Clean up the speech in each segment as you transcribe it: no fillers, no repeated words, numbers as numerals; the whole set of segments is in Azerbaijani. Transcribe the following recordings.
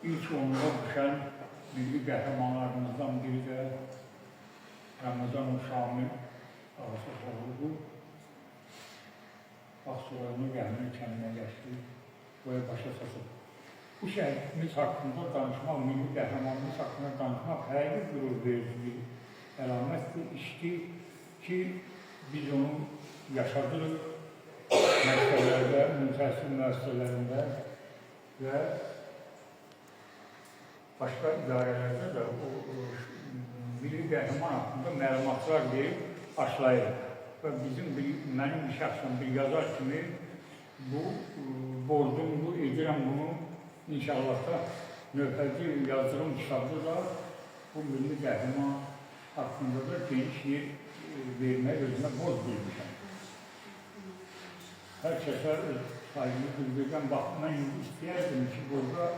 ilk onluğa düşən milli qəhrəmanlarımızdan biri də Ramazan Şamil Ağasız oğludur. Ağsularını Gəmir kəndinə gəşdi, boya başa satıb. Bu şəhidimiz haqqında danışmaq, milli qəhrəmanımız haqqında danışmaq həqiqi qürur verici bir əlamətdir. İşdir ki, biz onu yaşadırıq məktəblərdə, təhsil müəssisələrində və başqa idarələrdə də o milli qəhrəman haqqında məlumatlar verib aşlayır. Və mənim şəxsən bir yazar kimi bu borcumdur, edirəm bunu inşallah da növbəti yazdığım kitabda da bu milli qəhrəman haqqında da geniş yer verməyə özümə borc bilmişəm. Hər kəsə saygı bildirdən baxım, mən istəyərdim ki, burada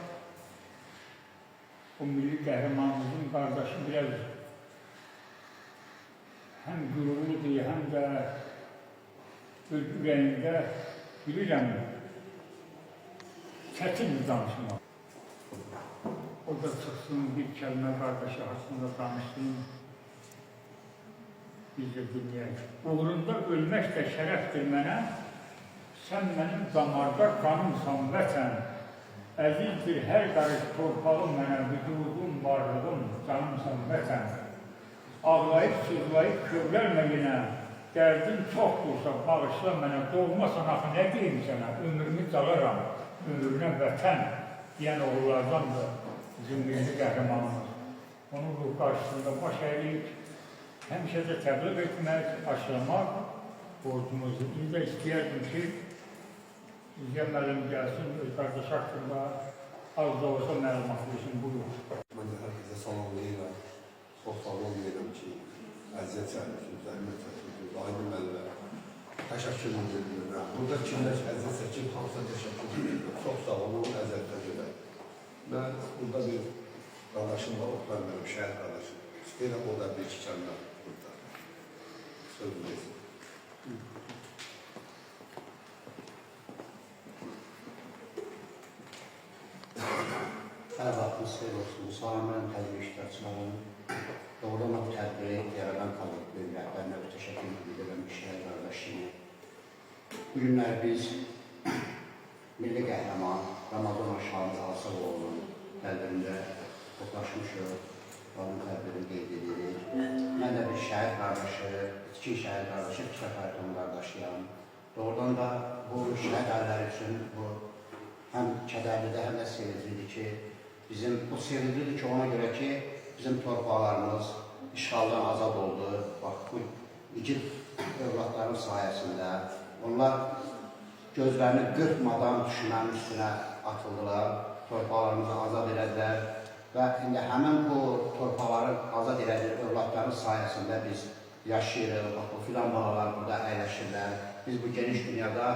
o milli qəhrəmanımızın qardaşı biraz həm qürurludur, həm də öz ürəyində bilirəm, çətindir danışmaq. O da çıxsın, bir kəlmə qardaşı haqqında danışsın, biz də dinləyək. Uğrunda ölmək də şərəfdir mənə, sən mənim damarda qanımsan vətən, əzizdir hər qarış torpağım mənə, vücudum, varlığım, canımsan vətən. Ağlayıb, sızlayıb, kövrəlmə yenə, dərdin çoxdursa, bağışla mənə, doğmasan axı, nə deyim sənə, ömrümü calaram, ömrünə vətən deyən oğullardandır bizim milli qəhrəmanımız. Onun ruh qarşısında baş əyilib, həmişə də təbliğ etmək, aşılamaq borcumuzdur. Biz də istəyərdim ki, İzləyən müəllim gəlsin, öz qardaş haqqında az da olsa məlumat versin, buyurun. Mən də hər kəsə salamlayıram. Çox sağ olun deyirəm ki, əziyyət çəkmişsiniz, zəhmət çəkmişsiniz, aydın mənlə təşəkkür edirəm. Burada kimlər əziyyət çəkib, hansısa təşəkkür edirəm. Çox sağ olun, əziyyətlə görək. Mən burada bir qardaşım var, oxuyan mənim şəhər qardaşım. İstəyirəm, o da bir-iki kəlmə burada. Söz versin. Hər vaxtınız xeyir olsun. Salam, mən tədbir iştirakçılarım. Doğrudan o tədbiri yaradan kalıqlı rəhbərlə təşəkkür edirəm şəhər qardaşını. Bu günlər biz milli qəhrəman Ramazan Şamil Ağasıoğlu'nun tədbirində toplaşmışıq. Onun tədbirini qeyd edirik. Mən də bir şəhər qardaşı, iki şəhər qardaşı, iki fərqli qardaşıyam. Doğrudan da bu şəhərlər üçün bu həm kədərlidir, həm də sevinclidir ki, bu sevinclidir ki, ona görə ki, bizim torpaqlarımız işğaldan azad oldu. Bax, bu igid övladların sayəsində onlar gözlərini qırpmadan düşmənin üstünə atıldılar, torpaqlarımızı azad elədilər və indi həmin bu torpaqların azad elədiyi övladların sayəsində biz yaşayırıq. Bax, bu filan balalar burada əyləşirlər. Biz bu geniş dünyada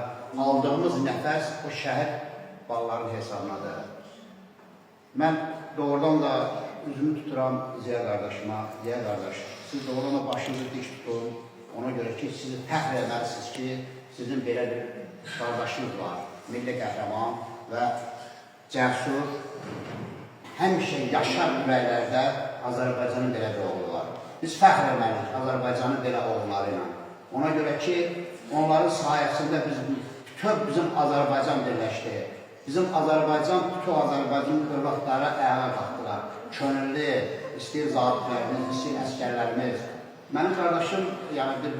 aldığımız nəfəs o şəhid balaların hesabınadır. Mən doğrudan da üzümü tuturam Ziya qardaşıma, Ziya qardaş, siz doğrudan da başınızı dik tutun. Ona görə ki, sizi fəxr etməlisiniz ki, sizin belə bir qardaşınız var, milli qəhrəman və cəsur, həmişə yaşar ürəklərdə Azərbaycanın belə bir oğlu var. Biz fəxr etməliyik Azərbaycanın belə oğulları ilə. Ona görə ki, onların sayəsində bizim Azərbaycan birləşdi. Bizim Azərbaycan, bütün Azərbaycan övladları əyağa qalxdılar. Könüllü, istəyir zabitlərimiz, istəyir əskərlərimiz. Mənim qardaşım, yəni bir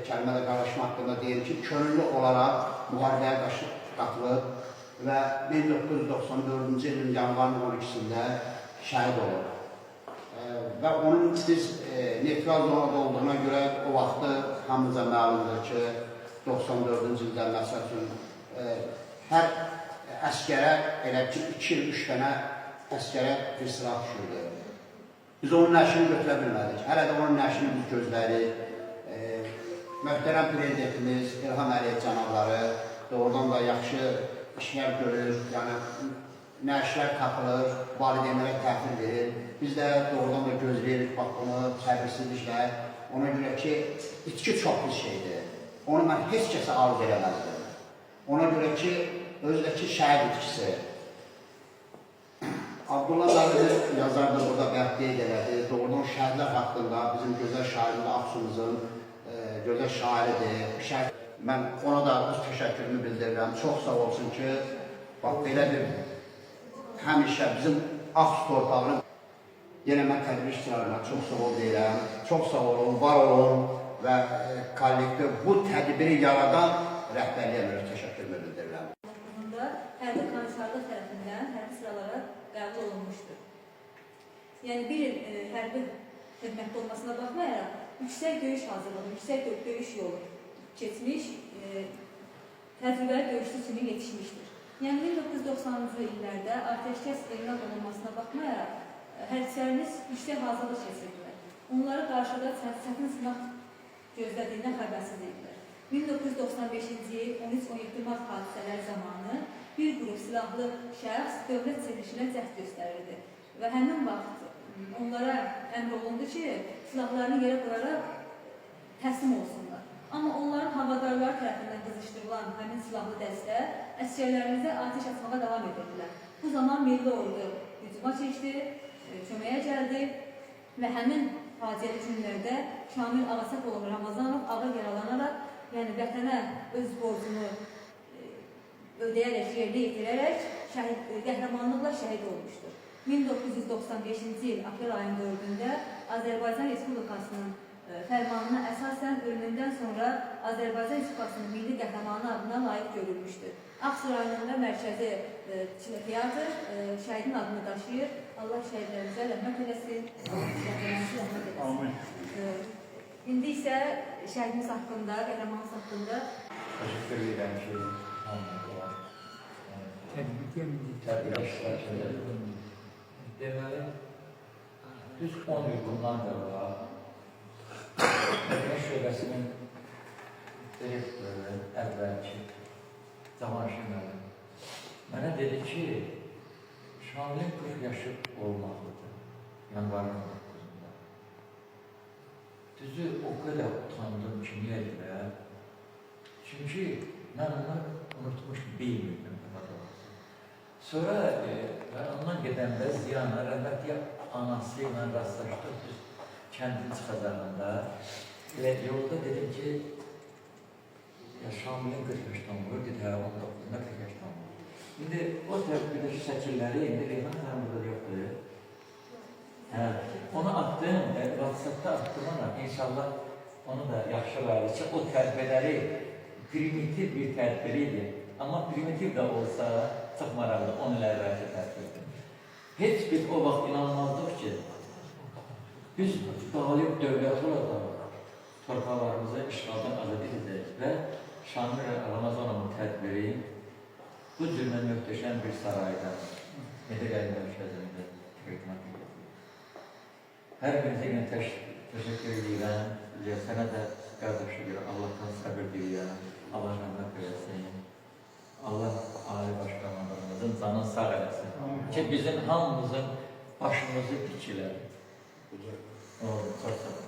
kəlmədə qardaşım haqqında deyir ki, könüllü olaraq müharibəyə qatılıb və 1994-cü ilin yanvarın 12-sində şəhid olub. Və onun biz neytral zonada olduğuna görə o vaxtı hamımıza məlumdur ki, 94-cü ildə məsəl üçün hər əskərə elə ki, 2-3 dənə əskərə bir silah düşürdü. Biz onun nəşini götürə bilmədik. Hələ də onun nəşini biz gözlədik. Möhtərəm prezidentimiz İlham Əliyev cənabları doğrudan da yaxşı işlər görür, yəni nəşlər tapılır, valideynlərə təhvil verir. Biz də doğrudan da gözləyirik, bax onu səbirsizliklə. Ona görə ki, itki çox pis şeydir. Onu mən heç kəsə arzu eləməzdim. Ona görə ki, özdəki şəhid itkisi. Abdullah Nazır yazar da burada bəhtiyə elədi. Doğrudan şəhərlər haqqında bizim gözəl şairimiz Aksu'muzun gözəl şairidir. Mən ona da öz təşəkkürümü bildirirəm. Çox sağ olsun ki, bax belə bir həmişə bizim Aksu torpağının yenə mən tədbir işçilərimə çox sağ ol deyirəm. Çox sağ olun, var olun və kollektiv bu tədbiri yaradan rəhbərliyə mən öz təşəkkürümü bildirirəm. Hərbi komissarlıq tərəfindən hərbi sıralara qəbul olunmuşdur. Yəni bir il hərbi xidmətdə olmasına baxmayaraq, yüksək döyüş hazırlığı, yüksək döyüş yolu keçmiş, təcrübəli döyüşçü kimi yetişmişdir. Yəni 1990-cı illərdə atəşkəs elan olunmasına baxmayaraq, hərbiçilərimiz yüksək hazırlıq keçirdilər. Onları qarşıda çətin sınaq gözlədiyindən xəbərsiz idilər. 1995-ci il 13-17 mart hadisələri zamanı bir qrup silahlı şəxs dövlət çevrilişinə cəhd göstərirdi və həmin vaxt onlara əmr olundu ki, silahlarını yerə qoyaraq təslim olsunlar. Amma onların havadarlar tərəfindən qızışdırılan həmin silahlı dəstə əsgərlərimizə atəş açmağa davam edirdilər. Bu zaman milli ordu hücuma keçdi, köməyə gəldi və həmin faciəli günlərdə Şamil Ağasapov Ramazanov ağır yaralanaraq, yəni vətənə öz borcunu ödəyərək, yerdə yetirərək qəhrəmanlıqla şəhid olmuşdur. 1995-ci il aprel ayının 4-də Azərbaycan Respublikasının fərmanına əsasən ölümündən sonra Azərbaycan Respublikasının milli qəhrəmanı adına layiq görülmüşdür. Aksu rayonunda mərkəzi teatr şəhidin adını daşıyır. Allah şəhidlərimizə rəhmət eləsin, şəhidlərimizə rəhmət eləsin. İndi isə şəhidimiz haqqında, qəhrəmanımız haqqında təşəkkür edirəm ki, deməli, düz 10 il bundan qabaq Mədəniyyət Şöbəsinin direktoru, əvvəlki Cavanşir müəllim mənə dedi ki, Şamilin 40 yaşı olmalıdır, yanvarın 9-da. Düzü o qədər utandım ki, niyə edirəm? Çünki mən onu unutmuşum, bilmirdim. Sonra mən ondan gedəndə Ziyana, rəhmətli anası ilə rastlaşdıq, biz kəndin çıxacağında. Elə yolda dedim ki, Şamilin 40 yaşdan vurur, dedi, 19-da 40 yaşdan vurur. İndi o tərəfdəki şəkilləri, indi Reyhan xanımda yoxdur. Onu attım, WhatsApp-da attım ona, inşallah onu da yaxşı var. O tərbiləri primitiv bir tədbir idi. Amma primitiv də olsa, çox maraqlı, 10 il əvvəlki tədbirdir. Heç biz o vaxt inanmazdıq ki, biz qalib dövlət olaraq torpaqlarımızı işğaldan azad edəcəyik və Şamil Ramazanovun tədbiri bu cürmə möhtəşəm bir sarayda, Medəqəli mərkəzində hikmət edir. Hər birinizə yenə təşəkkür edirəm, sənə də qardaşı bir Allahdan səbir diləyəm, Allah rəhmət eləsin. Allah Ali Başqanlarımızın canını sağ eləsin ki, bizim hamımızın başımızı dikilər. Çok sağ olun.